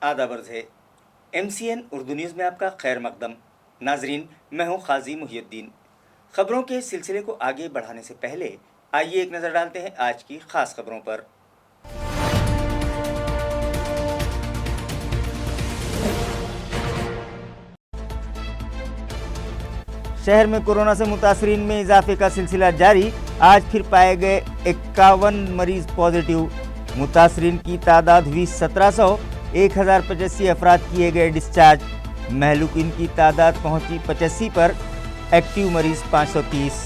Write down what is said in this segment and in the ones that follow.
आदाब अर्ज़ है। MCN उर्दू न्यूज़ में आपका खैर मकदम। नाजरीन, मैं हूँ खाजी मुहियुद्दीन। खबरों के सिलसिले को आगे बढ़ाने से पहले आइए एक नज़र डालते हैं आज की खास खबरों पर। शहर में कोरोना से मुतासरीन में इजाफे का सिलसिला जारी। आज फिर पाए गए 51 मरीज पॉजिटिव। मुतासरीन की तादाद हुई 1700। 1085 अफराद किए गए डिस्चार्ज। महलूकिन की तादाद पहुंची 85 पर। एक्टिव मरीज 530।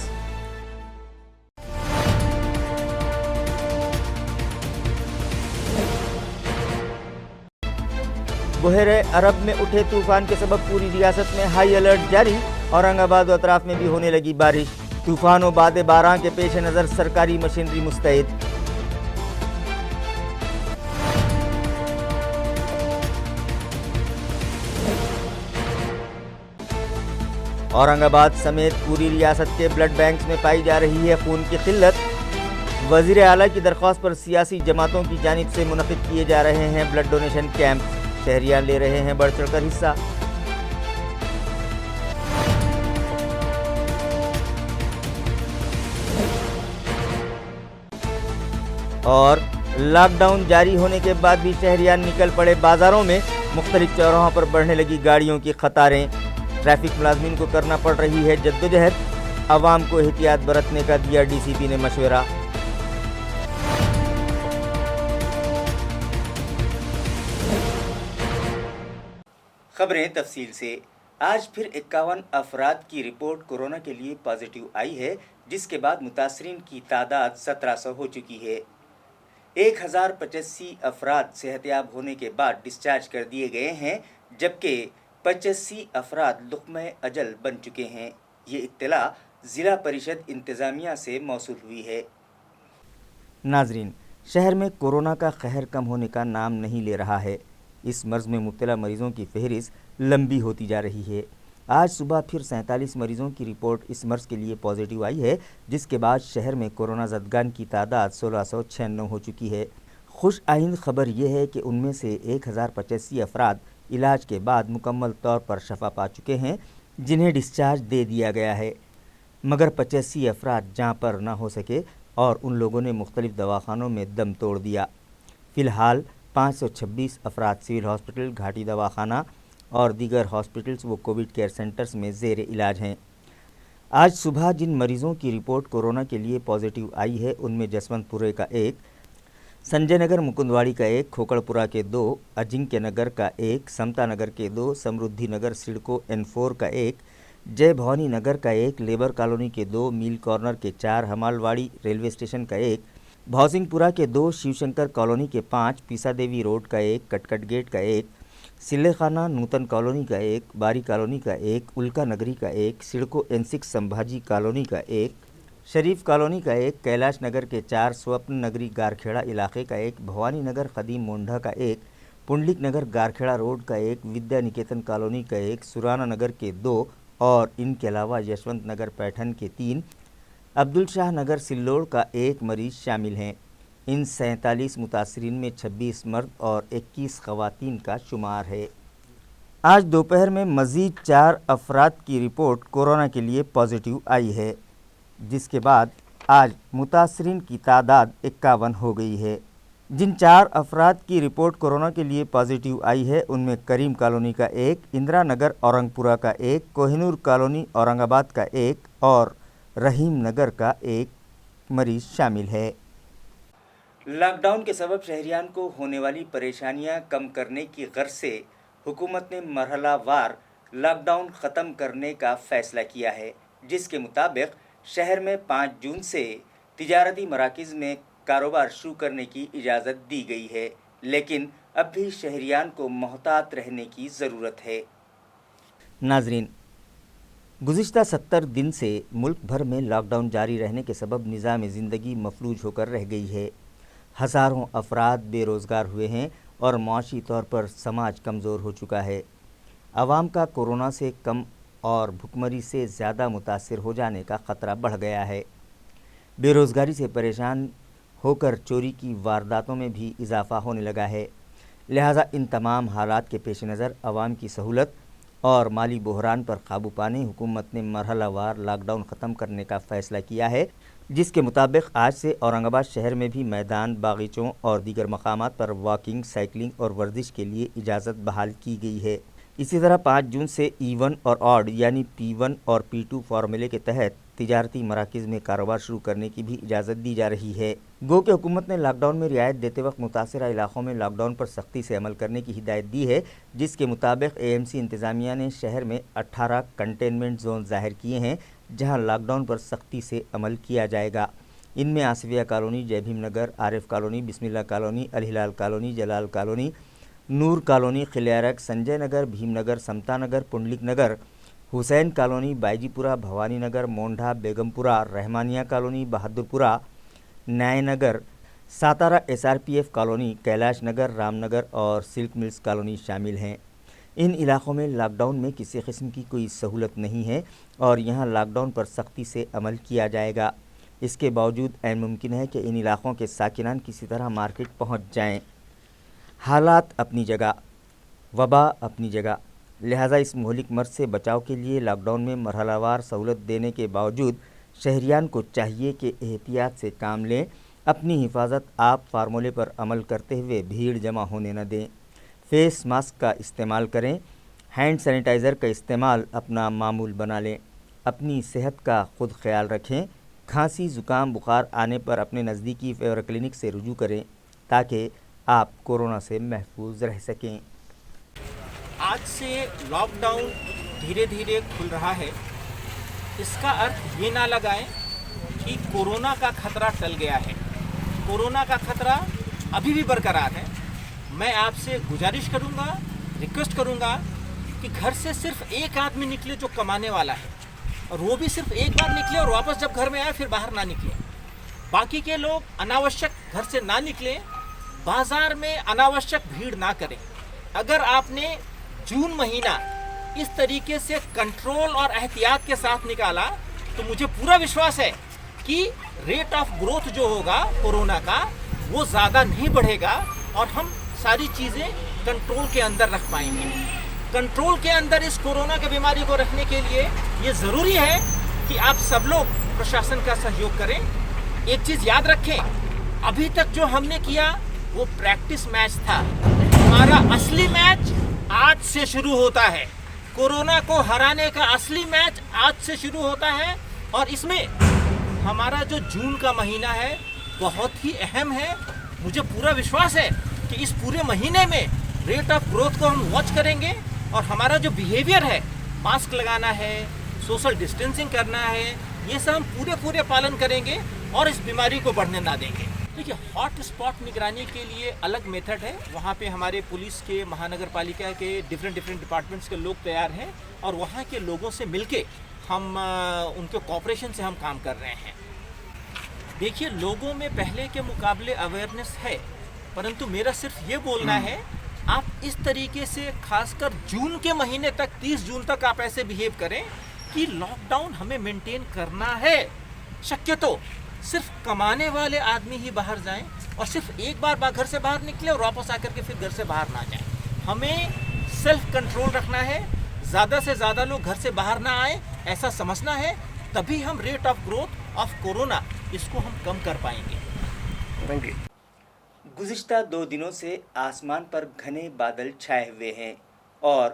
बहरे अरब में उठे तूफान के सबब पूरी रियासत में हाई अलर्ट जारी। औरंगाबाद व अतराफ में भी होने लगी बारिश। तूफान व बाद बारां के पेश नज़र सरकारी मशीनरी मुस्तैद। औरंगाबाद समेत पूरी रियासत के ब्लड बैंक्स में पाई जा रही है खून की किल्लत। वज़ीर आला की दरख्वास्त पर सियासी जमातों की जानिब से मुनक़िद किए जा रहे हैं ब्लड डोनेशन कैंप। शहरियान ले रहे हैं बढ़ चढ़ कर हिस्सा। और लॉकडाउन जारी होने के बाद भी शहरियान निकल पड़े बाजारों में। मुख्तलिफ चौराहों पर बढ़ने लगी गाड़ियों की कतारें। ट्रैफिक मुलाजमीन को करना पड़ रही है जद्दोजहद। आवाम को एहतियात बरतने का दिया DCP ने मशवरा। खबरें तफसील से। आज फिर 51 अफराद की रिपोर्ट कोरोना के लिए पॉजिटिव आई है, जिसके बाद मुतासरीन की तादाद 1700 हो चुकी है। 1085 अफराद सेहतयाब होने के बाद डिस्चार्ज कर दिए गए हैं, जबकि 85 अफराद लुक़्मे अजल बन चुके हैं। ये इत्तला ज़िला परिषद इंतज़ामिया से मौसूल हुई है। नाजरीन, शहर में कोरोना का कहर कम होने का नाम नहीं ले रहा है। इस मर्ज़ में मुब्तला मरीज़ों की फहरिस्त लंबी होती जा रही है। आज सुबह फिर 47 मरीज़ों की रिपोर्ट इस मर्ज़ के लिए पॉजिटिव आई है, जिसके बाद शहर में कोरोना ज़दगान की तादाद 1696 हो चुकी है। खुश आइंद खबर यह है कि उनमें से 1085 अफराद इलाज के बाद मुकम्मल तौर पर शफा पा चुके हैं, जिन्हें डिस्चार्ज दे दिया गया है, मगर 85 अफराद जहाँ पर ना हो सके और उन लोगों ने मुख्तलिफ दवाखानों में दम तोड़ दिया। फ़िलहाल 526 अफराद सिविल हॉस्पिटल, घाटी दवाखाना और दीगर हॉस्पिटल्स व कोविड केयर सेंटर्स में ज़ेर इलाज हैं। आज सुबह जिन मरीज़ों की रिपोर्ट कोरोना के लिए पॉजिटिव आई है, उनमें जसवंतपुरे का 1, संजय नगर मुकुंदवाड़ी का 1, खोकड़पुरा के 2, अजिंक्य नगर का 1, समता नगर के 2, समृद्धि नगर सिडको N4 का 1, जय भवानी नगर का 1, लेबर कॉलोनी के 2, मील कॉर्नर के 4, हमालवाड़ी रेलवे स्टेशन का 1, भौसिंगपुरा के 2, शिवशंकर कॉलोनी के 5, पीसा देवी रोड का 1, कटकट गेट का 1, सिल्लेखाना नूतन कॉलोनी का 1, बारी कॉलोनी का 1, उल्का नगरी का 1, सिडको N6 संभाजी कॉलोनी का 1, शरीफ कॉलोनी का 1, कैलाश नगर के 4, स्वप्न नगरी गारखेड़ा इलाके का 1, भवानी नगर कदीम मोंढा का 1, पुंडलिक नगर गारखेड़ा रोड का 1, विद्या निकेतन कॉलोनी का 1, सुराना नगर के 2 और इनके अलावा यशवंत नगर पैठन के 3, अब्दुल शाह नगर सिल्लोड़ का 1 मरीज़ शामिल हैं। इन 47 मुतासरीन में 26 मर्द और 21 ख़वातीन का शुमार है। आज दोपहर में मज़ीद 4 अफराद की रिपोर्ट कोरोना के लिए पॉजिटिव आई है, जिसके बाद आज मुतासरीन की तादाद 51 हो गई है। जिन 4 अफराद की रिपोर्ट कोरोना के लिए पॉजिटिव आई है, उनमें करीम कॉलोनी का 1, इंदिरा नगर औरंगपुरा का 1, कोहिनूर कॉलोनी औरंगाबाद का 1 और रहीम नगर का 1 मरीज़ शामिल है। लॉकडाउन के सबब शहरियान को होने वाली परेशानियां कम करने की गर्ज से हुकूमत ने मरहलावार लॉकडाउन ख़त्म करने का फ़ैसला किया है, जिसके मुताबिक शहर में 5 जून से तिजारती मराकिज़ में कारोबार शुरू करने की इजाज़त दी गई है, लेकिन अब भी शहरियान को मोहतात रहने की ज़रूरत है। नाजरीन, गुज़िश्ता 70 दिन से मुल्क भर में लॉकडाउन जारी रहने के सबब निज़ाम ज़िंदगी मफलूज होकर रह गई है। हज़ारों अफराद बेरोज़गार हुए हैं और माशी तौर पर समाज कमज़ोर हो चुका है। आवाम का कोरोना से कम और भुखमरी से ज़्यादा मुतासिर हो जाने का ख़तरा बढ़ गया है। बेरोज़गारी से परेशान होकर चोरी की वारदातों में भी इजाफ़ा होने लगा है। لہٰذا ان تمام حالات کے پیش نظر عوام کی سہولت اور مالی بحران پر قابو پانے حکومت نے مرحلہ وار لاک ڈاؤن ختم کرنے کا فیصلہ کیا ہے، جس کے مطابق آج سے اورنگ آباد شہر میں بھی میدان، باغیچوں اور دیگر مقامات پر واکنگ، سائیکلنگ اور ورزش کے لیے اجازت بحال کی گئی ہے۔ اسی طرح 5 جون سے ایون اور آڈ یعنی P1 اور P2 فارمولے کے تحت تجارتی مراکز میں کاروبار شروع کرنے کی بھی اجازت دی جا رہی ہے۔ گو کہ حکومت نے لاک ڈاؤن میں رعایت دیتے وقت متاثرہ علاقوں میں لاک ڈاؤن پر سختی سے عمل کرنے کی ہدایت دی ہے، جس کے مطابق AMC انتظامیہ نے شہر میں 18 کنٹینمنٹ زون ظاہر کیے ہیں جہاں لاک ڈاؤن پر سختی سے عمل کیا جائے گا۔ ان میں آصفیہ کالونی، جے بھیم نگر، عارف کالونی، بسم اللہ کالونی، الہلال کالونی، جلال کالونی، نور کالونی، قلعہ ارگ، سنجے نگر، بھیم نگر، سمتا نگر، پنڈلک نگر، حسین کالونی، بائیجی پورہ، بھوانی نگر، مونڈھا، بیگم پورہ، رحمانیہ کالونی، بہادر پورہ، نائے نگر، ساتارہ SRPF کالونی، کیلاش نگر، رام نگر اور سلک ملز کالونی شامل ہیں۔ ان علاقوں میں لاک ڈاؤن میں کسی قسم کی کوئی سہولت نہیں ہے اور یہاں لاک ڈاؤن پر سختی سے عمل کیا جائے گا۔ اس کے باوجود عین ممکن ہے کہ ان علاقوں کے ساکنان کسی طرح مارکیٹ پہنچ جائیں۔ حالات اپنی جگہ، وبا اپنی جگہ، لہٰذا اس مہلک مرض سے بچاؤ کے لیے لاک ڈاؤن میں مرحلہ وار سہولت دینے کے باوجود شہریان کو چاہیے کہ احتیاط سے کام لیں، اپنی حفاظت آپ فارمولے پر عمل کرتے ہوئے بھیڑ جمع ہونے نہ دیں، فیس ماسک کا استعمال کریں، ہینڈ سینیٹائزر کا استعمال اپنا معمول بنا لیں، اپنی صحت کا خود خیال رکھیں، کھانسی، زکام، بخار آنے پر اپنے نزدیکی فیور کلینک سے رجوع کریں تاکہ آپ کورونا سے محفوظ رہ سکیں۔ آج سے لاک ڈاؤن دھیرے دھیرے کھل رہا ہے، اس کا ارتھ یہ نہ لگائیں کہ کورونا کا خطرہ ٹل گیا ہے۔ کورونا کا خطرہ ابھی بھی برقرار ہے۔ میں آپ سے گزارش کروں گا، ریکویسٹ کروں گا کہ گھر سے صرف ایک آدمی نکلے جو کمانے والا ہے، اور وہ بھی صرف ایک بار نکلے اور واپس جب گھر میں آئے پھر باہر نہ نکلے۔ باقی کے لوگ اناوشک گھر سے نہ نکلیں، بازار میں اناوشک بھیڑ نہ کریں۔ اگر آپ نے جون مہینہ اس طریقے سے کنٹرول اور احتیاط کے ساتھ نکالا تو مجھے پورا وشواس ہے کہ ریٹ آف گروتھ جو ہوگا کورونا کا وہ زیادہ نہیں بڑھے گا اور ہم ساری چیزیں کنٹرول کے اندر رکھ پائیں گے۔ کنٹرول کے اندر اس کورونا کی بیماری کو رکھنے کے لیے یہ ضروری ہے کہ آپ سب لوگ پرشاسن کا سہیوگ کریں۔ ایک چیز یاد رکھیں، ابھی تک جو ہم نے کیا وہ پریکٹس میچ تھا، ہمارا اصلی میچ آج سے شروع ہوتا ہے۔ کورونا کو ہرانے کا اصلی میچ آج سے شروع ہوتا ہے اور اس میں ہمارا جو جون کا مہینہ ہے بہت ہی اہم ہے۔ مجھے پورا وشواس ہے کہ اس پورے مہینے میں ریٹ آف گروتھ کو ہم واچ کریں گے اور ہمارا جو بیہیویئر ہے، ماسک لگانا ہے، سوشل ڈسٹینسنگ کرنا ہے، یہ سب ہم پورے پالن کریں گے اور اس بیماری کو بڑھنے نہ دیں گے۔ دیکھیے، ہاٹ اسپاٹ نگرانی کے لیے الگ میتھڈ ہے، وہاں پہ ہمارے پولیس کے، مہانگر پالیکا کے ڈفرینٹ ڈپارٹمنٹس کے لوگ تیار ہیں اور وہاں کے لوگوں سے مل کے ہم ان کے کوآپریشن سے ہم کام کر رہے ہیں۔ دیکھیے، لوگوں میں پہلے کے مقابلے اویئرنیس ہے، پرنتو میرا صرف یہ بولنا ہے آپ اس طریقے سے خاص کر جون کے مہینے تک، 30 جون تک آپ ایسے بیہیو کریں کہ لاک ڈاؤن ہمیں مینٹین کرنا ہے۔ شکیہ تو صرف کمانے والے آدمی ہی باہر جائیں اور صرف ایک بار گھر سے باہر نکلے اور واپس آ کر کے پھر گھر سے باہر نہ جائیں۔ ہمیں سیلف کنٹرول رکھنا ہے، زیادہ سے زیادہ لوگ گھر سے باہر نہ آئیں ایسا سمجھنا ہے، تبھی ہم rate of growth of corona اس کو ہم کم کر پائیں گے۔ گزشتہ 2 دنوں سے آسمان پر گھنے بادل چھائے ہوئے ہیں اور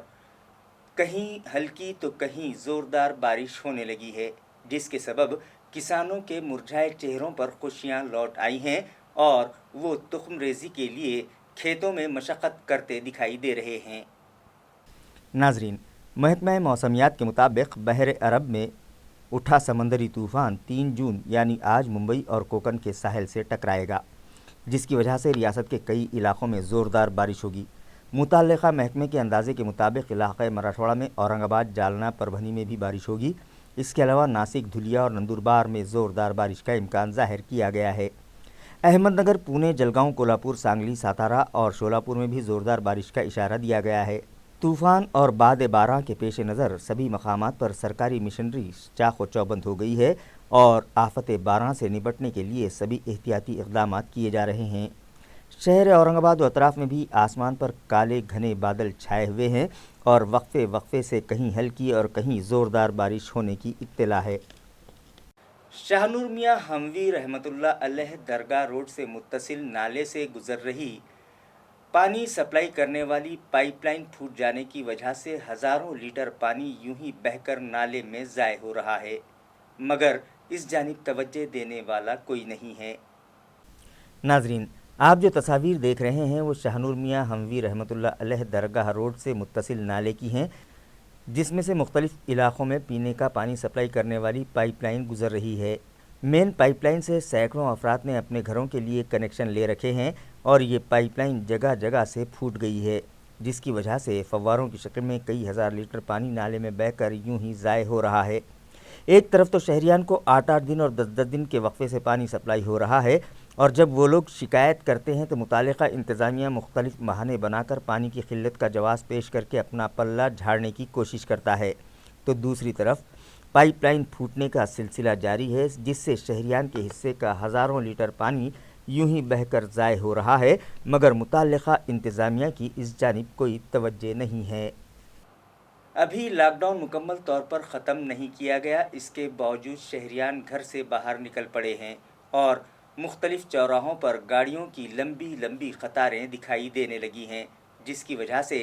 کہیں ہلکی تو کہیں زوردار بارش ہونے لگی ہے، جس کے سبب کسانوں کے مرجھائے چہروں پر خوشیاں لوٹ آئی ہیں اور وہ تخم ریزی کے لیے کھیتوں میں مشقت کرتے دکھائی دے رہے ہیں۔ ناظرین، محکمہ موسمیات کے مطابق بحر عرب میں اٹھا سمندری طوفان 3 جون یعنی آج ممبئی اور کوکن کے ساحل سے ٹکرائے گا، جس کی وجہ سے ریاست کے کئی علاقوں میں زوردار بارش ہوگی۔ متعلقہ محکمے کے اندازے کے مطابق علاقہ مراٹھواڑہ میں اورنگ آباد، جالنا، پربھنی میں بھی بارش ہوگی۔ اس کے علاوہ ناسک، دھلیا اور نندوربار میں زوردار بارش کا امکان ظاہر کیا گیا ہے۔ احمد نگر، پونے، جلگاؤں، کولہاپور، سانگلی، ساتارہ اور شولاپور میں بھی زوردار بارش کا اشارہ دیا گیا ہے۔ طوفان اور باد بارہ کے پیش نظر سبھی مقامات پر سرکاری مشنری چاق و چوبند ہو گئی ہے اور آفت بارہ سے نپٹنے کے لیے سبھی احتیاطی اقدامات کیے جا رہے ہیں۔ शहर औरंगाबाद और अतराफ में भी आसमान पर काले घने बादल छाए हुए हैं और वक्फे वक्फे से कहीं हल्की और कहीं ज़ोरदार बारिश होने की इत्तला है। शाहनूर मियां हमवी रहमतुल्लाह अलैह दरगाह रोड से मुत्तसिल नाले से गुजर रही पानी सप्लाई करने वाली पाइपलाइन फूट जाने की वजह से हज़ारों लीटर पानी यूं ही बहकर नाले में ज़ाय हो रहा है, मगर इस जानिब तवज्जो देने वाला कोई नहीं है। नाजरीन, आप जो तस्वीर देख रहे हैं वो शाहनूर मियां हमवी रहमतुल्लाह अलैह दरगाह रोड से मुत्तसिल नाले की हैं, जिसमें से मुख्तलिफ इलाक़ों में पीने का पानी सप्लाई करने वाली पाइपलाइन गुजर रही है। मेन पाइपलाइन से सैकड़ों अफराद ने अपने घरों के लिए कनेक्शन ले रखे हैं और ये पाइपलाइन जगह जगह से फूट गई है, जिसकी वजह से फव्वारों की शक्ल में कई हज़ार लीटर पानी नाले में बहकर यूं ही ज़ाय हो रहा है। एक तरफ तो शहरियान को 8-8 दिन और 10-10 दिन के वक्फे से पानी सप्लाई हो रहा है, और जब वो लोग शिकायत करते हैं तो मुतालिका इंतज़ामिया मुख्तलिफ बहाने बनाकर पानी की किल्लत का जवाब पेश करके अपना पल्ला झाड़ने की कोशिश करता है, तो दूसरी तरफ पाइपलाइन फूटने का सिलसिला जारी है, जिससे शहरियान के हिस्से का हज़ारों लीटर पानी यूं ही बहकर ज़ाय हो रहा है, मगर मुतालिका इंतज़ामिया की इस जानिब कोई तवज्जो नहीं है। अभी लॉकडाउन मुकम्मल तौर पर ख़त्म नहीं किया गया, इसके बावजूद शहरियान घर से बाहर निकल पड़े हैं और मुख्तलिफ चौराहों पर गाड़ियों की लंबी लंबी कतारें दिखाई देने लगी हैं, जिसकी वजह से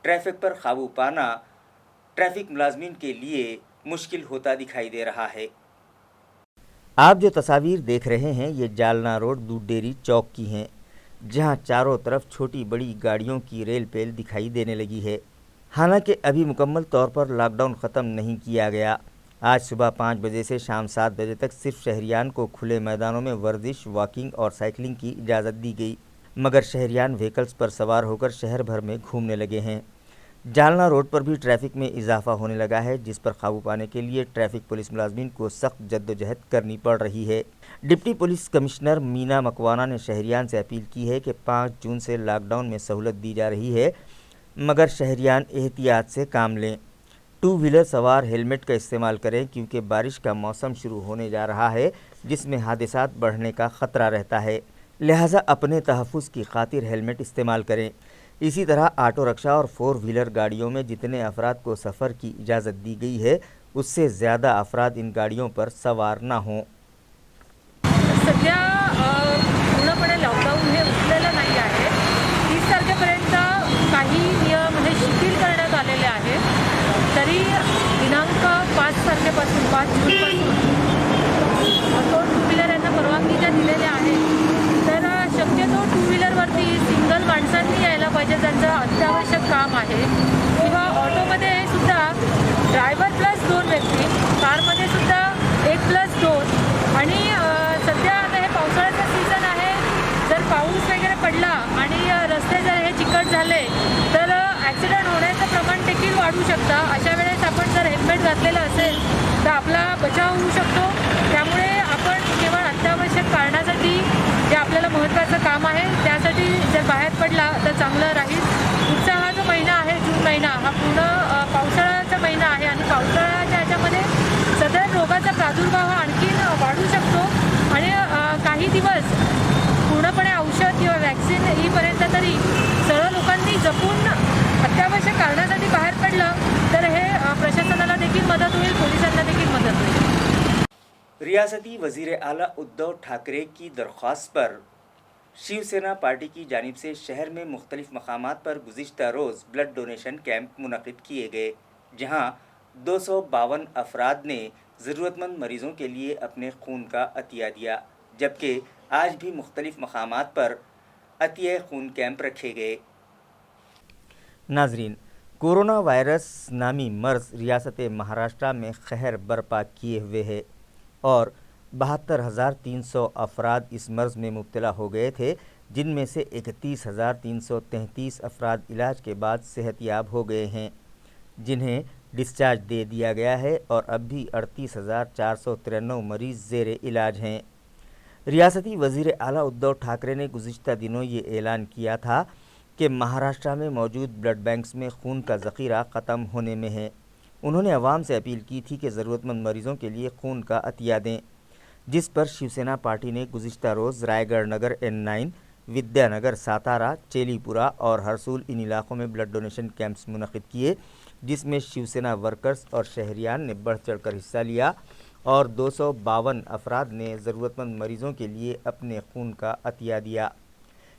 ट्रैफिक पर काबू पाना ट्रैफिक मुलाजमीन के लिए मुश्किल होता दिखाई दे रहा है। आप जो तस्वीर देख रहे हैं ये जालना रोड दूध डेयरी चौक की हैं, जहां चारों तरफ छोटी बड़ी गाड़ियों की रेल पेल दिखाई देने लगी है। हालांकि अभी मुकम्मल तौर पर लॉकडाउन ख़त्म नहीं किया गया। आज सुबह 5 बजे से शाम 7 बजे तक सिर्फ शहरियान को खुले मैदानों में वर्जिश, वॉकिंग और साइकिलिंग की इजाज़त दी गई, मगर शहरियान व्हीकल्स पर सवार होकर शहर भर में घूमने लगे हैं। जालना रोड पर भी ट्रैफिक में इजाफा होने लगा है, जिस पर काबू पाने के लिए ट्रैफिक पुलिस मुलाजमीन को सख्त जद्दोजहद करनी पड़ रही है। Deputy police commissioner Meena Makwana ने शहरियान से अपील की है कि 5 जून से लॉकडाउन में सहूलत दी जा रही है, मगर शहरियान एहतियात से काम लें। 2 व्हीलर सवार हेलमेट का इस्तेमाल करें, क्योंकि बारिश का मौसम शुरू होने जा रहा है, जिसमें हादसात बढ़ने का ख़तरा रहता है। लिहाजा अपने तहफ़्फ़ुज़ की खातिर हेलमेट इस्तेमाल करें। इसी तरह ऑटो रिक्शा और 4 व्हीलर गाड़ियों में जितने अफराद को सफ़र की इजाज़त दी गई है, उससे ज़्यादा अफराद इन गाड़ियों पर सवार ना हों। सध्या पूर्णपणे लॉकडाऊन हे उठलेलं नाही आहे। 30 तारखेपर्यंत काही नियम हे शिथिल करण्यात आलेले आहेत, तरी दिनांक 5 तारखेपासून 5 जूनपासून तो 2 व्हीलर यांना परवानगी ज्या दिलेल्या आहेत, तर शक्यतो 2 व्हीलरवरती सिंगल माणसांनी यायला पाहिजे, त्यांचं अत्यावश्यक काम आहे, किंवा ऑटोमध्ये सुद्धा ड्रायव्हर प्लस 2 व्यक्ती, कारमध्ये सुद्धा 1+2, आणि सध्या आता हे पावसाळ्याचं सीझन आहे, जर पाऊस वगैरे पडला आणि रस्ते जर हे चिकट झाले तर ॲक्सिडेंट होण्याचं प्रमाण देखील वाढू शकतं। अशा वेळेस आपण जर हेल्मेट घातलेलं असेल तर आपला बचाव होऊ शकतो। त्यामुळे आपण केवळ अत्यावश्यक कारणासाठी जे आपल्याला महत्त्वाचं काम आहे त्यासाठी जर बाहेर पडला तर चांगलं राहील। पुढचा हा जो महिना आहे, जून महिना, हा पूर्ण पावसाळ्याचा महिना आहे आणि पावसाळ्याच्या ह्याच्यामध्ये सदर रोगाचा प्रादुर्भाव आणखीन वाढू शकतो आणि काही दिवस पूर्णपणे औषध किंवा वॅक्सिन येईपर्यंत तरी सर्व लोकांनी जपून अत्यावश्यक कारणासाठी बाहेर पडलं तर हे प्रशासनाला देखील मदत होईल, पोलिसांना देखील मदत होईल। रियासती वज़ीर आला उद्धव ठाकरे की दरख्वास्त पर शिवसेना पार्टी की जानिब से शहर में मुख्तलिफ मकामात पर गुज़िश्ता रोज़ ब्लड डोनेशन कैंप मुनक़िद किए गए, जहाँ 252 अफराद ने ज़रूरतमंद मरीज़ों के लिए अपने खून का अतिया दिया, जबकि आज भी मुख्तलिफ मकामात पर अतिया खून कैंप रखे गए। नाजरीन, कोरोना वायरस नामी मर्ज़ रियासत महाराष्ट्र में कहर बर्पा किए हुए है और 72,300 अफराद इस मर्ज़ में मुब्तला हो गए थे, जिनमें से 31,333 अफराद इलाज के बाद सेहतियाब हो गए हैं, जिन्हें डिस्चार्ज दे दिया गया है, और अब भी 38,493 मरीज़ ज़ेरे इलाज हैं। रियासती वज़ीर आला उद्धव ठाकरे ने गुज़िश्ता दिनों ये ऐलान किया था कि महाराष्ट्र में मौजूद ब्लड बैंक्स में खून का ज़ख़ीरा ख़त्म होने में है। उन्होंने अवाम से अपील की थी कि ज़रूरतमंद मरीज़ों के लिए खून का अतिया दें, जिस पर शिवसेना पार्टी ने गुज़िश्ता रोज़ रायगढ़ नगर N9, विद्यानगर, सातारा, चेलीपुरा और हरसूल इन इलाकों में ब्लड डोनेशन कैंप्स मुनक़िद किए, जिसमें शिवसेना वर्कर्स और शहरियान ने बढ़ चढ़ कर हिस्सा लिया और 252 अफराद ने ज़रूरतमंद मरीजों के लिए अपने खून का अतिया दिया।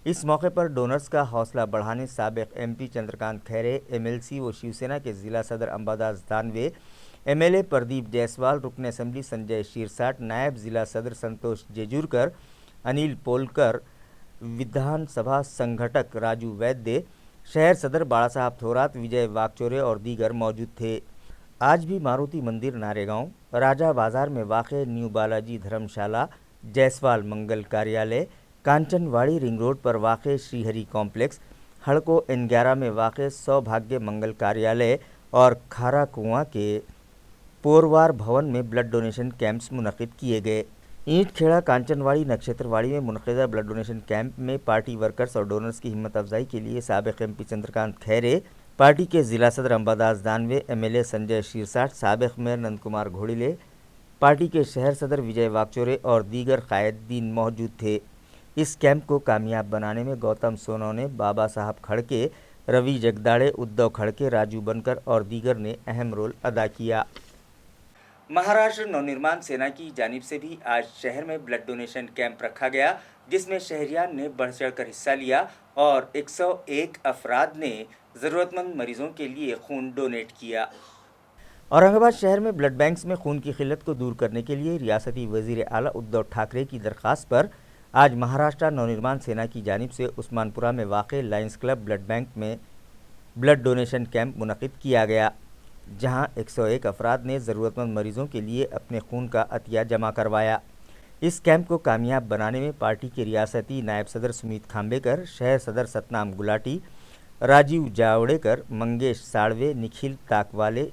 इस मौके पर डोनर्स का हौसला बढ़ाने साबिक़ MP चंद्रकांत खैरे, MLC व शिवसेना के ज़िला सदर अंबादास दानवे, MLA प्रदीप जायसवाल, रुकन असेंबली संजय शिरसाट, नायब ज़िला सदर संतोष जेजूरकर, अनिल पोलकर, विधानसभा संगठक राजू वैद्य, शहर सदर बाड़ा साहब थोरात, विजय वाकचोरे और दीगर मौजूद थे। आज भी मारुति मंदिर नारेगांव, राजा बाजार में वाक़ न्यू बालाजी धर्मशाला, जायसवाल मंगल कार्यालय, कांचनवाड़ी रिंग रोड पर वाक़ श्रीहरि कॉम्प्लेक्स, हड़को N11 में वाक़ सौभाग्य मंगल कार्यालय और खारा कुआं के पोरवार भवन में ब्लड डोनेशन कैंप्स मुनक़िद किए गए। ईंट खेड़ा, कांचनवाड़ी, नक्षत्रवाड़ी में मुनक़िदा ब्लड डोनेशन कैंप में पार्टी वर्कर्स और डोनर्स की हिम्मत अफजाई के लिए साबिक़ MP चंद्रकांत खैरे, पार्टी के ज़िला सदर Ambadas Danve, MLA Sanjay Shirsat, साबिक़ mayor Nand Kumar घोड़िले, party के शहर सदर विजय वाकचोरे और दीगर कायदीन मौजूद थे। इस कैंप को कामयाब बनाने में गौतम सोनवने, बाबा साहब खड़के, रवि जगदाड़े, उद्धव खड़के, राजू बनकर और दीगर ने अहम रोल अदा किया। महाराष्ट्र नवनिर्माण सेना की जानिब से भी आज शहर में ब्लड डोनेशन कैंप रखा गया, जिसमें शहरियान ने बढ़ चढ़ कर हिस्सा लिया और 101 अफराद ने ज़रूरतमंद मरीजों के लिए खून डोनेट किया। औरंगाबाद शहर में ब्लड बैंक्स में खून की किल्लत को दूर करने के लिए रियासती वज़ीर आला उद्धव ठाकरे की दरख्वास्त पर आज महाराष्ट्र नवनिर्माण सेना की जानिब से उस्मानपुरा में वाक़ लायंस क्लब ब्लड बैंक में ब्लड डोनेशन कैंप मुनक़िद किया गया, जहां 101 अफराद ने ज़रूरतमंद मरीजों के लिए अपने खून का अतिया जमा करवाया। इस कैंप को कामयाब बनाने में पार्टी के रियासती नायब सदर सुमित खाम्बेकर, शहर सदर सतनाम गुलाटी, राजीव जावड़ेकर, मंगेश साड़वे, निखिल ताकवाले,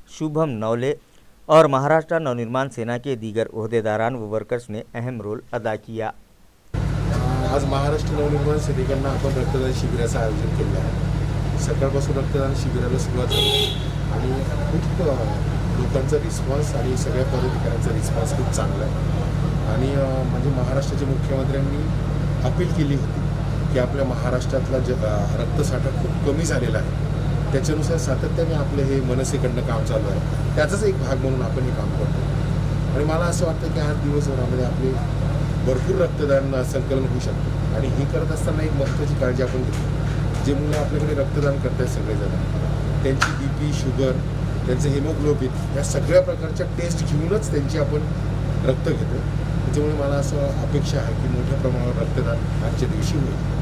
शुभम नवले और महाराष्ट्र नवनिर्माण सेना के दीगर ओहदेदारान व वर्कर्स ने अहम रोल अदा किया। आज महाराष्ट्र नवनिर्माण सेनेकडनं आपण रक्तदान शिबिराचं आयोजन केलं आहे। सकाळपासून रक्तदान शिबिराला सुरुवात झाली आणि खूप लोकांचा रिस्पॉन्स आणि सगळ्या पदाधिकाऱ्यांचा रिस्पॉन्स खूप चांगला आहे आणि म्हणजे महाराष्ट्राच्या मुख्यमंत्र्यांनी अपील केली होती की आपल्या महाराष्ट्रातला रक्तसाठा खूप कमी झालेला आहे, त्याच्यानुसार सातत्याने आपलं हे मनसेकडनं काम चालू आहे, त्याचाच एक भाग म्हणून आपण हे काम करतो आणि मला असं वाटतं की आज दिवसभरामध्ये आपले भरपूर रक्तदान संकलन होऊ शकतं आणि हे करत असताना एक महत्त्वाची काळजी आपण घेतो। जे मुलं आपल्याकडे रक्तदान करतात सगळेजण, त्यांची BP, शुगर, त्यांचं हेमोग्लोबिन या सगळ्या प्रकारच्या टेस्ट घेऊनच त्यांची आपण रक्त घेतो। त्याच्यामुळे मला असं अपेक्षा आहे की मोठ्या प्रमाणावर रक्तदान आजच्या दिवशी होईल।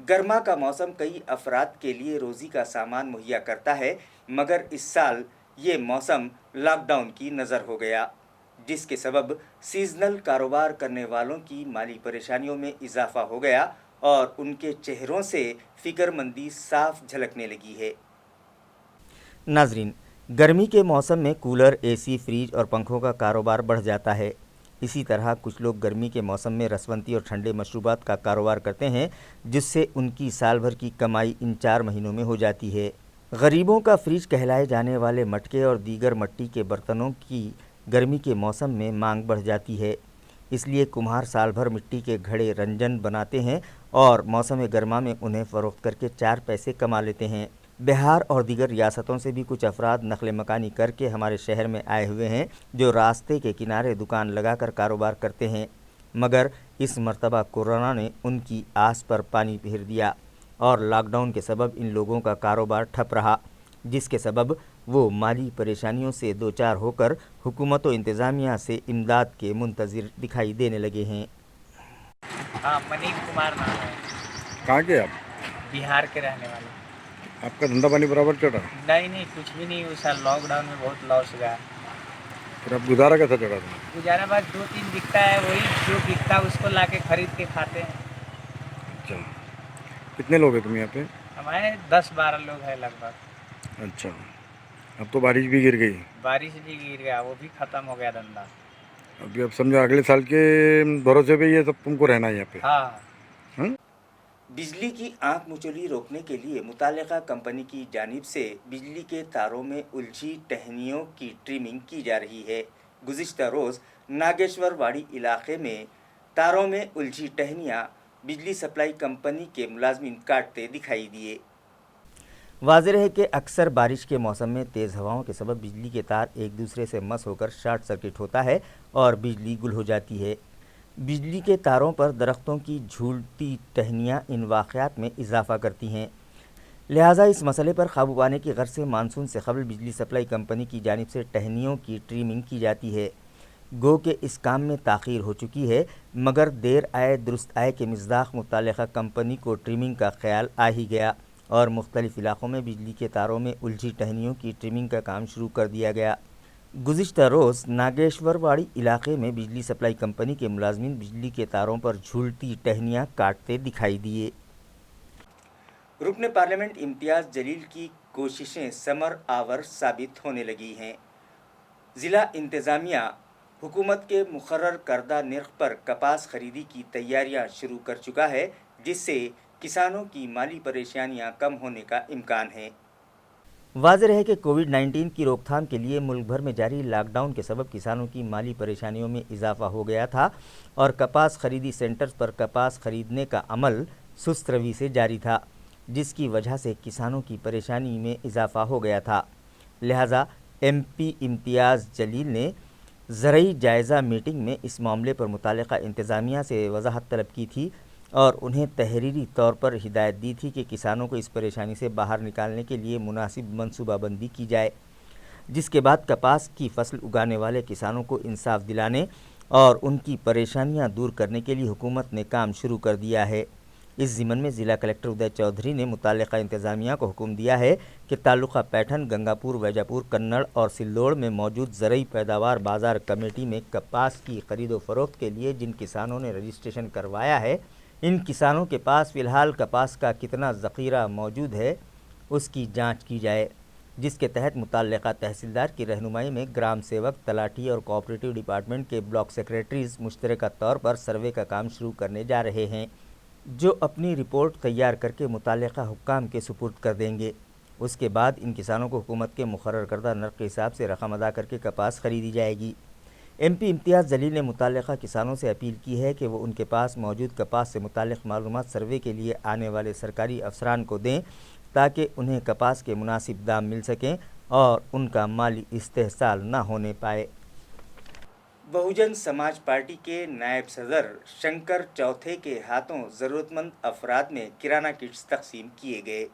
गर्मा का मौसम कई अफराद के लिए रोज़ी का सामान मुहैया करता है, मगर इस साल ये मौसम लॉकडाउन की नज़र हो गया, जिसके सबब सीजनल कारोबार करने वालों की माली परेशानियों में इजाफा हो गया और उनके चेहरों से फिक्रमंदी साफ झलकने लगी है। नाजरीन, गर्मी के मौसम में कूलर, AC, फ्रिज और पंखों का कारोबार बढ़ जाता है। इसी तरह कुछ लोग गर्मी के मौसम में रसवंती और ठंडे मशरूबात का कारोबार करते हैं, जिससे उनकी साल भर की कमाई इन 4 महीनों में हो जाती है। गरीबों का फ्रिज कहलाए जाने वाले मटके और दीगर मिट्टी के बर्तनों की गर्मी के मौसम में मांग बढ़ जाती है, इसलिए कुम्हार साल भर मिट्टी के घड़े रंजन बनाते हैं और मौसम गर्मा में उन्हें फ़रोख्त करके 4 पैसे कमा लेते हैं। बिहार और दीगर रियासतों से भी कुछ अफराद नकल मकानी करके हमारे शहर में आए हुए हैं, जो रास्ते के किनारे दुकान लगाकर कारोबार करते हैं, मगर इस मर्तबा कोरोना ने उनकी आस पर पानी फेर दिया और लॉकडाउन के सबब इन लोगों का कारोबार ठप रहा, जिसके सबब वो माली परेशानियों से दो चार होकर हुकूमत व इंतज़ामिया से इमदाद के मुंतज़िर दिखाई देने लगे हैं। हाँ, मनीष कुमार नाम है। कहाँ के आप? बिहार के रहने वाले। आपका धंधा पानी बराबर चल रहा है? नहीं, कुछ भी नहीं। उस साल लॉकडाउन में बहुत लॉस गया। फिर आप गुजारा कैसा चला था? गुजारा बस 2-3 बिकता है, वही जो बिकता है उसको लाके खरीद के खाते हैं। अच्छा, कितने लोग हैं तुम यहाँ पे? हमारे 10-12 लोग हैं लगभग। अच्छा, अब तो बारिश भी गिर गई। बारिश भी गिर गया, वो भी ख़त्म हो गया धंधा। अभी अब समझो अगले साल के भरोसे पे ये सब तुमको रहना है यहाँ पे। हाँ। बिजली की आंख मुचौली रोकने के लिए मुतालिका कंपनी की जानिब से बिजली के तारों में उलझी टहनियों की ट्रिमिंग की जा रही है। गुज़िश्ता रोज़ नागेश्वर वाड़ी इलाके में तारों में उलझी टहनियाँ बिजली सप्लाई कंपनी के मुलाजमीन काटते दिखाई दिए। वाज़ेह है कि अक्सर बारिश के मौसम में तेज़ हवाओं के सबब बिजली के तार एक दूसरे से मस होकर शॉर्ट सर्किट होता है और बिजली गुल हो जाती है। बिजली के तारों पर दरख्तों की झूलती टहनियाँ इन वाक़यात में इजाफ़ा करती हैं। लिहाजा इस मसले पर काबू पाने की गर्ज से मानसून से कबल बिजली सप्लाई कंपनी की जानिब से टहनियों की ट्रिमिंग की जाती है। गो के इस काम में ताख़ीर हो चुकी है, मगर देर आए दुरुस्त आए के मिज़दाक़ मुतालिका कंपनी को ट्रिमिंग का ख्याल आ ही गया और मुख्तलिफ़ इलाक़ों में बिजली के तारों में उलझी टहनियों की ट्रिमिंग का काम शुरू कर दिया गया। गुज़िश्ता रोज़ नागेश्वरवाड़ी इलाक़े में बिजली सप्लाई कंपनी के मुलाजमीन बिजली के तारों पर झूलती टहनियाँ काटते दिखाई दिए। रुकन पार्लियामेंट इम्तियाज़ जलील की कोशिशें समर आवर साबित होने लगी हैं। ज़िला इंतज़ामिया हुकूमत के मुकर्रर करदा निर्ख पर कपास खरीदी की तैयारियां शुरू कर चुका है, जिससे किसानों की माली परेशानियां कम होने का इम्कान है। वाज़ेह है कि कोविड-19 की रोकथाम के लिए मुल्क भर में जारी लॉकडाउन के सबब किसानों की माली परेशानियों में इजाफा हो गया था और कपास खरीदी सेंटर्स पर कपास खरीदने का अमल सुस्त रवी से जारी था, जिसकी वजह से किसानों की परेशानी में इजाफा हो गया था। लिहाजा MP इम्तियाज़ जलील ने ज़रई जायज़ा मीटिंग में इस मामले पर मुतालिका इंतज़ामिया से वजाहत तलब की थी और उन्हें तहरीरी तौर पर हिदायत दी थी कि किसानों को इस परेशानी से बाहर निकालने के लिए मुनासिब मनसूबाबंदी की जाए, जिसके बाद कपास की फसल उगाने वाले किसानों को इंसाफ दिलाने और उनकी परेशानियां दूर करने के लिए हुकूमत ने काम शुरू कर दिया है। इस ज़िमन में ज़िला कलेक्टर उदय चौधरी ने मुतालिका इंतज़ामिया को हुक्म दिया है कि तालुका पैठन, गंगापुर, वैजापुर, कन्नड़ और सिल्लोड़ में मौजूद ज़रई पैदावार बाज़ार कमेटी में कपास की खरीदो फरोख्त के लिए जिन किसानों ने रजिस्ट्रेशन करवाया है, इन किसानों के पास फ़िलहाल कपास का कितना ज़ख़ीरा मौजूद है उसकी जाँच की जाए, जिसके तहत मुतल्लिक़ा तहसीलदार की रहनुमाई में ग्राम सेवक, तलाठी और कोऑपरेटिव डिपार्टमेंट के ब्लॉक सेक्रेटरीज़ मुश्तरका तौर पर सर्वे का काम शुरू करने जा रहे हैं, जो अपनी रिपोर्ट तैयार करके मुतल्लिक़ा हुक्काम के सुपुर्द कर देंगे। उसके बाद इन किसानों को हुकूमत के मुकर्रर करदा नर्ख़ के हिसाब से रकम अदा करके कपास खरीदी जाएगी। MP इम्तियाज़ जलील ने मुतल्लिक़ा किसानों से अपील की है कि वो उनके पास मौजूद कपास से मुताल्लिक़ मालूमात सर्वे के लिए आने वाले सरकारी अफसरान को दें, ताकि उन्हें कपास के मुनासिब दाम मिल सकें और उनका माली इस्तेहसाल न होने पाए। बहुजन समाज पार्टी के नायब सदर शंकर चौथे के हाथों ज़रूरतमंद अफराद में किराना किट्स तकसीम किए गए।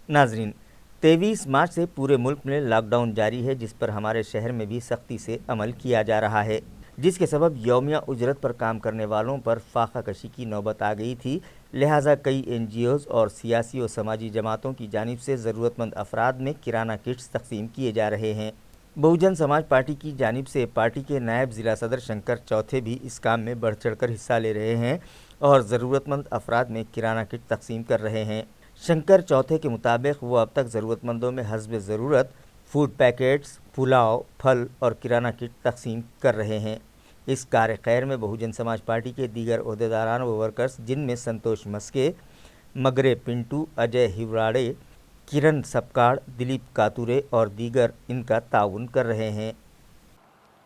नाजरीन, 23 मार्च से पूरे मुल्क में लॉकडाउन जारी है, जिस पर हमारे शहर में भी सख्ती से अमल किया जा रहा है, जिसके सबब यौमिया उजरत पर काम करने वालों पर फाका कशी की नौबत आ गई थी। लिहाजा कई NGOs और सियासी और समाजी जमातों की जानिब से ज़रूरतमंद अफराद में किराना किट्स तकसीम किए जा रहे हैं। बहुजन समाज पार्टी की जानिब से पार्टी के नायब ज़िला सदर शंकर चौथे भी इस काम में बढ़ चढ़ कर हिस्सा ले रहे हैं और ज़रूरतमंद अफराद में किराना किट तकसीम कर रहे हैं। शंकर चौथे के मुताबिक वो अब तक ज़रूरतमंदों में हस्ब ज़रूरत फूड पैकेट्स, पुलाव, फल और किराना किट तकसीम कर रहे हैं। इस कार्य खैर में बहुजन समाज पार्टी के दीगर ओहदेदारान व वर्कर्स, जिनमें संतोष मस्के, मगरे पिंटू, अजय हिवराड़े, किरण सपकाड़, दिलीप कातुरे और दीगर इनका ताउन कर रहे हैं।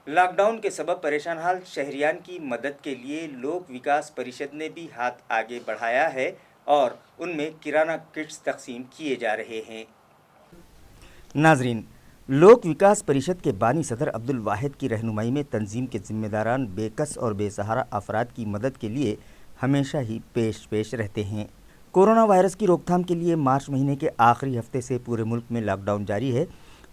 लॉकडाउन के सबब परेशान हाल शहरियान की मदद के लिए लोक विकास परिषद ने भी हाथ आगे बढ़ाया है और उनमें किराना किट्स तकसीम किए जा रहे हैं। नाजरीन, लोक विकास परिषद के बानी सदर अब्दुल वाहिद की रहनुमाई में तंजीम के जिम्मेदारान बेकस और बेसहारा अफराद की मदद के लिए हमेशा ही पेश रहते हैं। कोरोना वायरस की रोकथाम के लिए मार्च महीने के आखिरी हफ्ते से पूरे मुल्क में लॉकडाउन जारी है,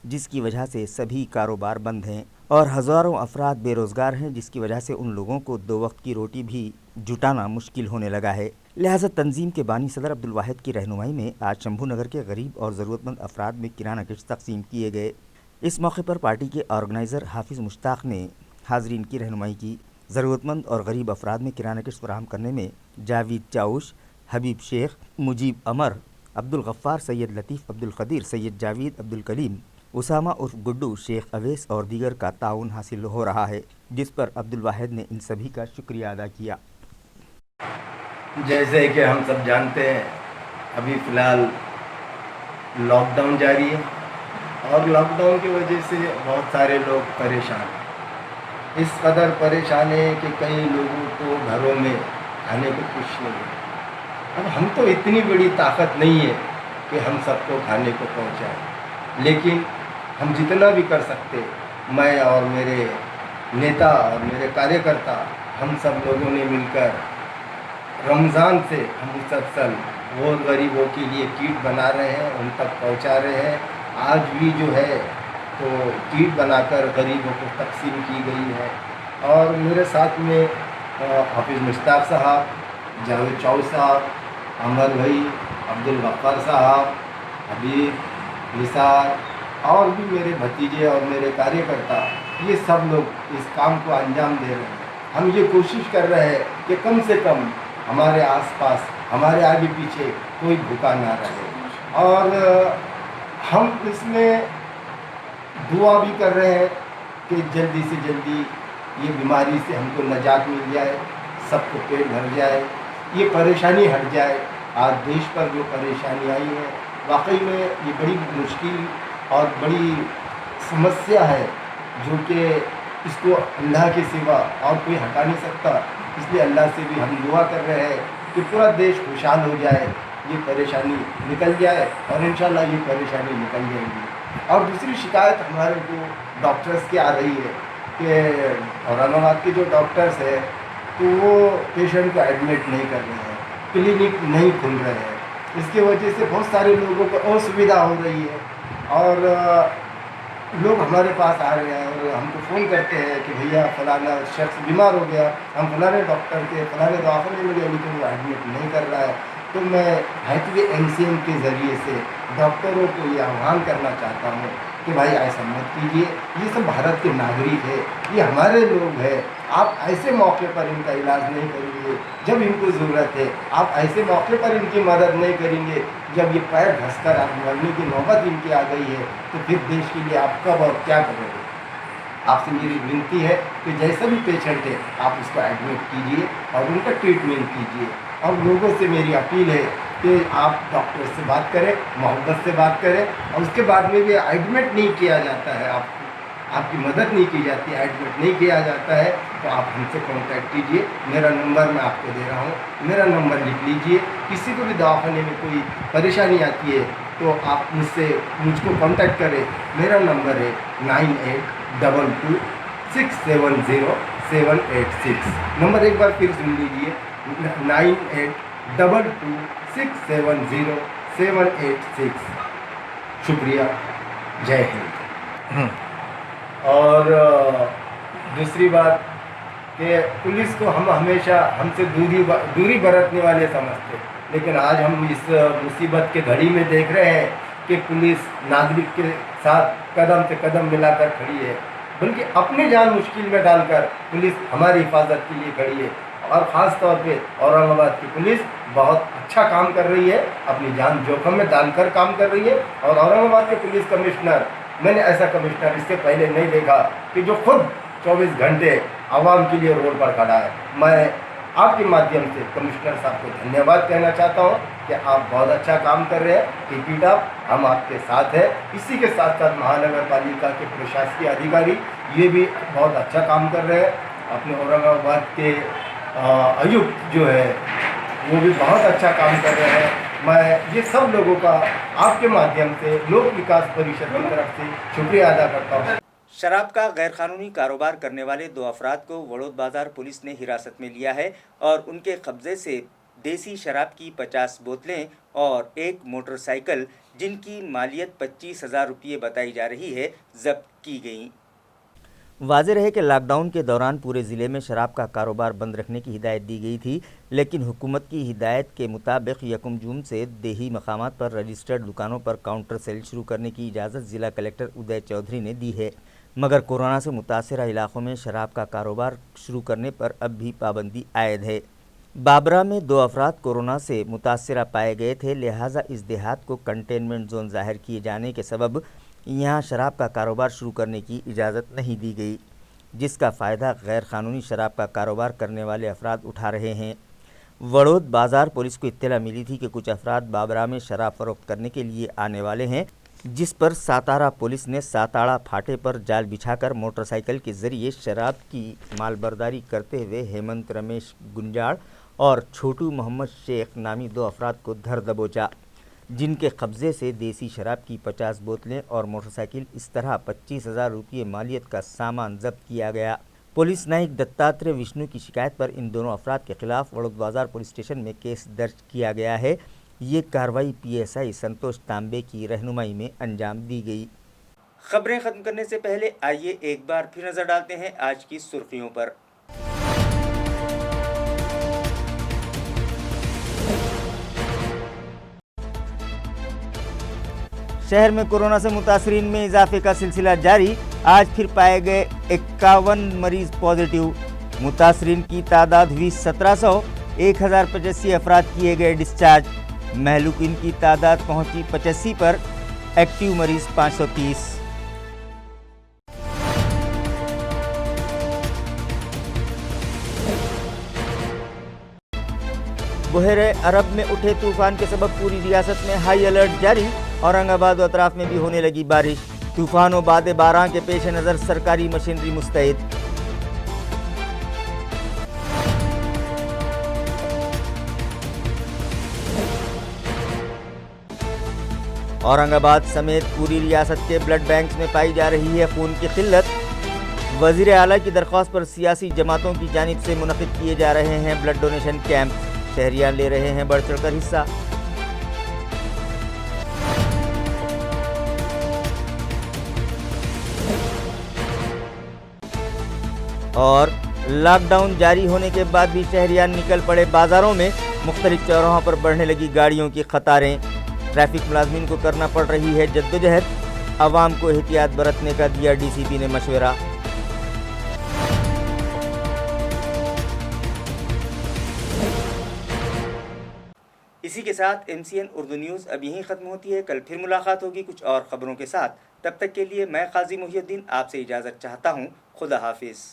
जिसकी वजह से सभी कारोबार बंद हैं और हज़ारों अफराद बेरोज़गार हैं, जिसकी वजह से उन लोगों को 2 वक्त की रोटी भी जुटाना मुश्किल होने लगा है। लिहाजा तंजीम के बानी सदर अब्दुल वाहिद की रहनुमाई में आज शंभू नगर के गरीब और ज़रूरतमंद अफराद में किराना किट्स तकसीम किए गए। इस मौके पर पार्टी के ऑर्गेनाइज़र हाफिज़ मुश्ताक ने हाज़रीन की रहनुमाई की। ज़रूरतमंद और गरीब अफराद में किराना किट्स फराहम करने में जावेद चाउश, हबीब शेख, मुजीब अमर, अब्दुल गफ्फार, सैयद लतीफ़, अब्दुल कदीर, सैयद जावेद, अब्दुल कलीम, उसामा उर्फ गुड्डू, शेख अवैस और दीगर का ताउन हासिल हो रहा है, जिस पर अब्दुल वाहिद ने इन सभी का शुक्रिया अदा किया। जैसे कि हम सब जानते हैं, अभी फ़िलहाल लॉकडाउन जारी है और लॉकडाउन की वजह से बहुत सारे लोग परेशान हैं। इस कदर परेशान है कि कई लोगों को घरों में खाने को कुछ नहीं है। अब हम तो इतनी बड़ी ताकत नहीं है कि हम सबको खाने को पहुंचाएं, लेकिन हम जितना भी कर सकते, मैं और मेरे नेता और मेरे कार्यकर्ता, हम सब लोगों ने मिलकर रमज़ान से हम मुसलसल वो गरीबों के लिए किट बना रहे हैं, उन तक पहुंचा रहे हैं। आज भी जो है तो किट बनाकर गरीबों को तकसीम की गई है। और मेरे साथ में हाफिज़ मुश्ताक साहब, जावेद चौध साहब, अमर भाई, अब्दुल गफ्फार साहब, हबीब, निसार और भी मेरे भतीजे और मेरे कार्यकर्ता, ये सब लोग इस काम को अंजाम दे रहे हैं। हम ये कोशिश कर रहे हैं कि कम से कम हमारे आसपास, हमारे आगे पीछे कोई भूखा ना रहे। और हम इसमें दुआ भी कर रहे हैं कि जल्दी से जल्दी ये बीमारी से हमको निजात मिल जाए, सबको पेट भर जाए, ये परेशानी हट जाए। आज देश पर जो परेशानी आई है, वाकई में ये बड़ी मुश्किल और बड़ी समस्या है, जो कि इसको अल्लाह के सिवा और कोई हटा नहीं सकता। इसलिए अल्लाह से भी हम दुआ कर रहे हैं कि पूरा देश खुशहाल हो जाए, ये परेशानी निकल जाए और इंशाल्लाह ये परेशानी निकल जाएगी। और दूसरी शिकायत हमारे को डॉक्टर्स की आ रही है कि औरंगाबाद के जो डॉक्टर्स हैं तो वो पेशेंट को एडमिट नहीं कर रहे हैं, क्लिनिक नहीं खुल रहे हैं। इसकी वजह से बहुत सारे लोगों को असुविधा हो रही है और लोग हमारे पास आ रहे हैं और हमको फ़ोन करते हैं कि भैया फलाना शख्स बीमार हो गया, हम फलाने डॉक्टर के फलाने दवाखाने में गए लेकिन वो एडमिट नहीं कर रहा है। तो मैं हैतवी MCM के ज़रिए से डॉक्टरों को ये आह्वान करना चाहता हूँ कि भाई ऐसा मत कीजिए, ये सब भारत के नागरिक है, ये हमारे लोग हैं। आप ऐसे मौके पर इनका इलाज नहीं करेंगे जब इनको ज़रूरत है, आप ऐसे मौके पर इनकी मदद नहीं करेंगे जब ये पैर घसकर आप मरने की नौबत इनकी आ गई है, तो फिर देश के लिए आप कब और क्या करोगे। आपसे मेरी विनती है कि जैसा भी पेशेंट है आप उसको एडमिट कीजिए और उनका ट्रीटमेंट कीजिए। और लोगों से मेरी अपील है कि आप डॉक्टर से बात करें, मोहब्बत से बात करें और उसके बाद में भी एडमिट नहीं किया जाता है, आपकी मदद नहीं की जाती, एडमिट नहीं किया जाता है, तो आप हमसे कांटेक्ट कीजिए। मेरा नंबर मैं आपको दे रहा हूँ, मेरा नंबर लिख लीजिए। किसी को भी दवाखाने में कोई परेशानी आती है तो आप मुझको कांटेक्ट करें। मेरा नंबर है 9822670786। नंबर एक बार फिर सुन लीजिए, 9822670786। शुक्रिया, जय हिंद। और दूसरी बात कि पुलिस को हम हमेशा हमसे दूरी बरतने वाले समझते, लेकिन आज हम इस मुसीबत के घड़ी में देख रहे हैं कि पुलिस नागरिक के साथ कदम से कदम मिलाकर खड़ी है, बल्कि अपनी जान मुश्किल में डालकर पुलिस हमारी हिफाजत के लिए खड़ी है। और ख़ास तौर पे औरंगाबाद की पुलिस बहुत अच्छा काम कर रही है, अपनी जान जोखिम में डालकर काम कर रही है। और औरंगाबाद के पुलिस कमिश्नर, मैंने ऐसा कमिश्नर इससे पहले नहीं देखा कि जो खुद 24 घंटे आवाम के लिए रोड पर खड़ा है। मैं आपके माध्यम से कमिश्नर साहब को धन्यवाद कहना चाहता हूँ कि आप बहुत अच्छा काम कर रहे हैं। कीप इट अप, हम आपके साथ हैं। इसी के साथ साथ महानगर पालिका के प्रशासकीय अधिकारी ये भी बहुत अच्छा काम कर रहे हैं। अपने औरंगाबाद के आयुक्त जो है वो भी बहुत अच्छा काम कर रहे हैं। मैं ये सब लोगों का आपके माध्यम से लोक विकास परिषद की तरफ से शुक्रिया अदा करता हूँ। शराब का गैरकानूनी कारोबार करने वाले 2 अफराद को वड़ौद बाजार पुलिस ने हिरासत में लिया है और उनके कब्जे से देसी शराब की 50 बोतलें और एक मोटरसाइकिल जिनकी मालियत 25,000 रुपये बताई जा रही है जब्त की गई। वाज़ेह रहे कि लॉकडाउन के दौरान पूरे ज़िले में शराब का कारोबार बंद रखने की हिदायत दी गई थी, लेकिन हुकूमत की हिदायत के मुताबिक 1 जून से देही मकामात पर रजिस्टर्ड दुकानों पर काउंटर सेल शुरू करने की इजाज़त ज़िला कलेक्टर उदय चौधरी ने दी है। मगर कोरोना से मुतासरा इलाक़ों में शराब का कारोबार शुरू करने पर अब भी पाबंदी आयद है। बाबरा में 2 अफराद कोरोना से मुतासरा पाए गए थे, लिहाजा इस देहात को कंटेनमेंट जोन ज़ाहिर किए जाने के सबब यहाँ शराब का कारोबार शुरू करने की इजाज़त नहीं दी गई, जिसका फ़ायदा गैर क़ानूनी शराब का कारोबार करने वाले अफराद उठा रहे हैं। वड़ौद बाज़ार पुलिस को इत्तला मिली थी कि कुछ अफराद बाबरा में शराब फ़रोख्त करने के लिए आने वाले हैं, जिस पर सातारा पुलिस ने साताड़ा फाटे पर जाल बिछाकर मोटरसाइकिल के जरिए शराब की मालबर्दारी करते हुए हेमंत रमेश गुंजाड़ और छोटू मोहम्मद शेख नामी 2 अफराद को धर दबोचा, जिनके कब्जे से देसी शराब की 50 बोतलें और मोटरसाइकिल इस तरह 25,000 रुपये मालियत का सामान जब्त किया गया। पुलिस नायक दत्तात्रेय विष्णु की शिकायत पर इन दोनों अफराद के खिलाफ वड़ौद बाजार पुलिस स्टेशन में केस दर्ज किया गया है। ये कार्रवाई PSI संतोष तांबे की रहनुमाई में अंजाम दी गई। खबरें खत्म करने से पहले आइए एक बार फिर नजर डालते हैं आज की सुर्खियों पर। शहर में कोरोना से मुतासरीन में इजाफे का सिलसिला जारी। आज फिर पाए गए 51 मरीज पॉजिटिव। मुतासरीन की तादाद हुई 1700। 1085 अफराद किए गए डिस्चार्ज। महलूकिन की तादाद पहुंची 85 पर। एक्टिव मरीज 530। बहरे अरब में उठे तूफान के सबब पूरी रियासत में हाई अलर्ट जारी। औरंगाबाद व अतराफ में भी होने लगी बारिश। तूफान व बाद बारां के पेश नज़र सरकारी मशीनरी मुस्तैद। औरंगाबाद समेत पूरी रियासत के ब्लड बैंक्स में पाई जा रही है खून की किल्लत। वज़ीर आला की दरख्वास्त पर सियासी जमातों की जानिब से मुनक़िद किए जा रहे हैं ब्लड डोनेशन कैंप। शहरियान ले रहे हैं बढ़ चढ़कर हिस्सा। और लॉकडाउन जारी होने के बाद भी शहरियान निकल पड़े बाजारों में। मुख्तलिफ चौराहों पर बढ़ने लगी गाड़ियों की कतारें। ट्रैफिक मुलाजमीन को करना पड़ रही है जद्दोजहद। आवाम को एहतियात बरतने का दिया DCP ने मशवरा। इसी के साथ MCN उर्दू न्यूज़ अब यहीं ख़त्म होती है। कल फिर मुलाकात होगी कुछ और ख़बरों के साथ। तब तक के लिए मैं काजी मुहिउद्दीन आपसे इजाज़त चाहता हूँ। खुदा हाफिज़।